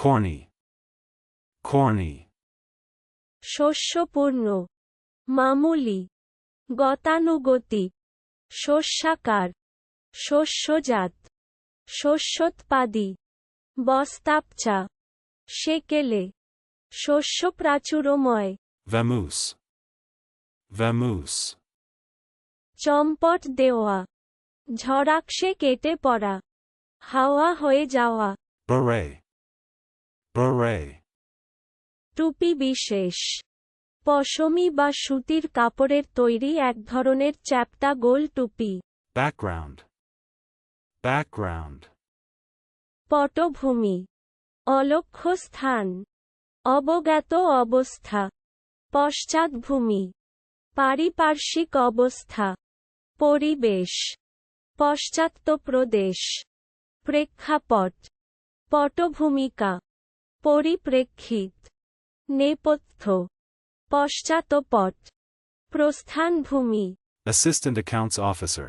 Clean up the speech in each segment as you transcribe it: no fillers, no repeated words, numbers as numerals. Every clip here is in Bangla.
Corny. Corny. শস্যপূর্ণ, মামুলি, গতানুগতিক, শস্যাকার, শস্যজাত, শস্যোৎপাদী, বস্তাপচা, সেকেলে, শস্যপ্রাচুর্যময়। Vamoose. Vamoose. চম্পট দেওয়া, ঝড়াকশে কেটে পড়া, হাওয়া হয়ে যাওয়া। Beret. Beret. টুপি বিশেষ, পশমি বা সুতির কাপড়ের তৈরি এক ধরনের চ্যাপ্টা গোল টুপি। Background. Background. পটভূমি, অলক্ষ্য স্থান, অবজ্ঞাত অবস্থা, পশ্চাৎভূমি, পারিপার্শ্বিক অবস্থা, পরিবেশ, পশ্চাৎ প্রদেশ, প্রেক্ষাপট, পটভূমিকা, পরিপ্রেক্ষিত, নেপথ্য, পশ্চাৎপট, প্রস্থানভূমি। Assistant Accounts Officer.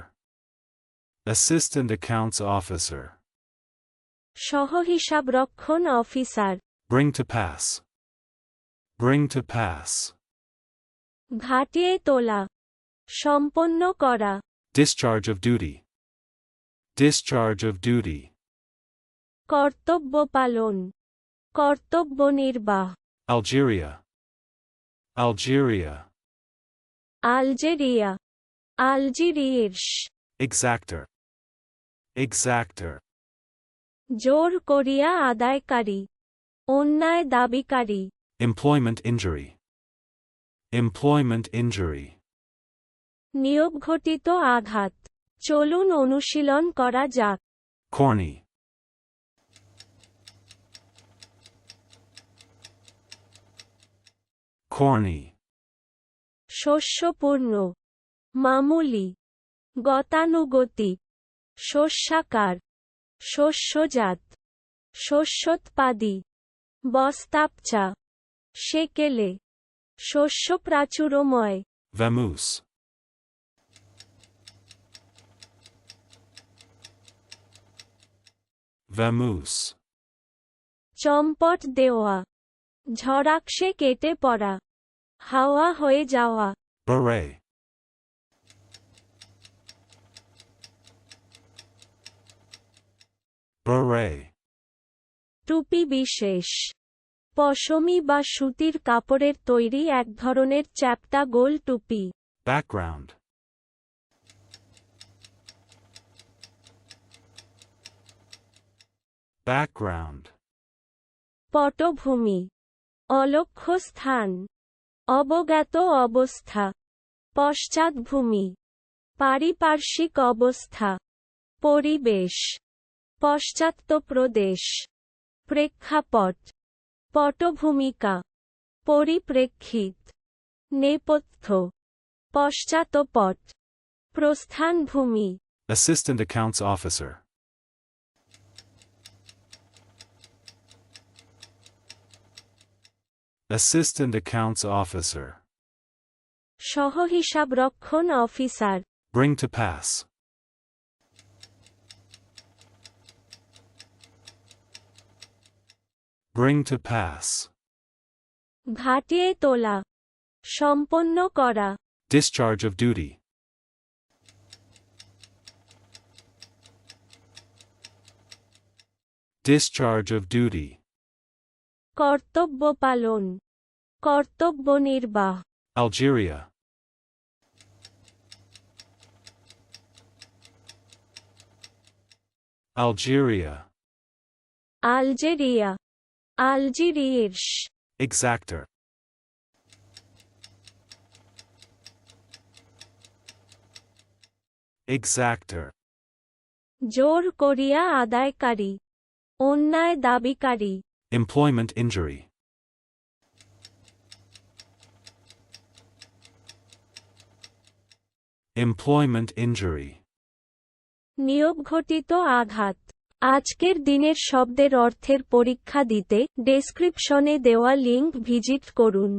Assistant Accounts Officer. সহহিসাবরক্ষণ officer. Bring to pass. Bring to pass. ঘাটিয়ে তোলা, সম্পন্ন করা। Discharge of duty. Discharge of duty. কর্তব্য পালন, কর্তব্য নির্বাহ। Algeria. Algeria. আলজেরিয়া, আলজিরিয়াস। Exactor. Exactor. জোর করিয়া আদায়কারী, অন্যায় দাবিকারী। Employment injury. Employment injury. নিয়োগঘটিত আঘাত। চলুন অনুশীলন করা যাক। Corny. Corny. শস্যপূর্ণ, মামুলি, গতানুগতিক, শস্যাকার, শস্যজাত, শস্যোৎপাদী, বস্তাপচা, সেকেলে, শস্যপ্রাচুর্যময়। Vamoose. Vamoose. চম্পট দেওয়া, ঝড়াকশে কেটে পড়া, হাওয়া হয়ে যাওয়া। Beret. Beret. টুপি বিশেষ, পশমি বা সুতির কাপড়ের তৈরি এক ধরনের চ্যাপ্টা গোল টুপি। Background. Background. পটভূমি, অলক্ষ্য স্থান, অবজ্ঞাত অবস্থা, পশ্চাৎভূমি, পারিপার্শ্বিক অবস্থা, পরিবেশ, পশ্চাৎ প্রদেশ, প্রেক্ষাপট, পটভূমিকা, পরিপ্রেক্ষিত, নেপথ্য, পশ্চাৎপট, প্রস্থানভূমি। Assistant Accounts Officer. Assistant Accounts Officer. সহহিসাবরক্ষণ officer. Bring to pass. Bring to pass. ঘাটিয়ে তোলা, সম্পন্ন করা। Discharge of duty. Discharge of duty. কর্তব্য পালন, কর্তব্য নির্বাহ। Algeria. Algeria. আলজেরিয়া, আলজিরিয়াস। Exactor. Exactor. জোর করিয়া আদায়কারী, অন্যায় দাবিকারী। Employment injury. Employment injury. নিয়োগঘটিত আঘাত। আজকের দিনের শব্দের অর্থের পরীক্ষা দিতে ডেসক্রিপশনে দেওয়া লিংক ভিজিট করুন।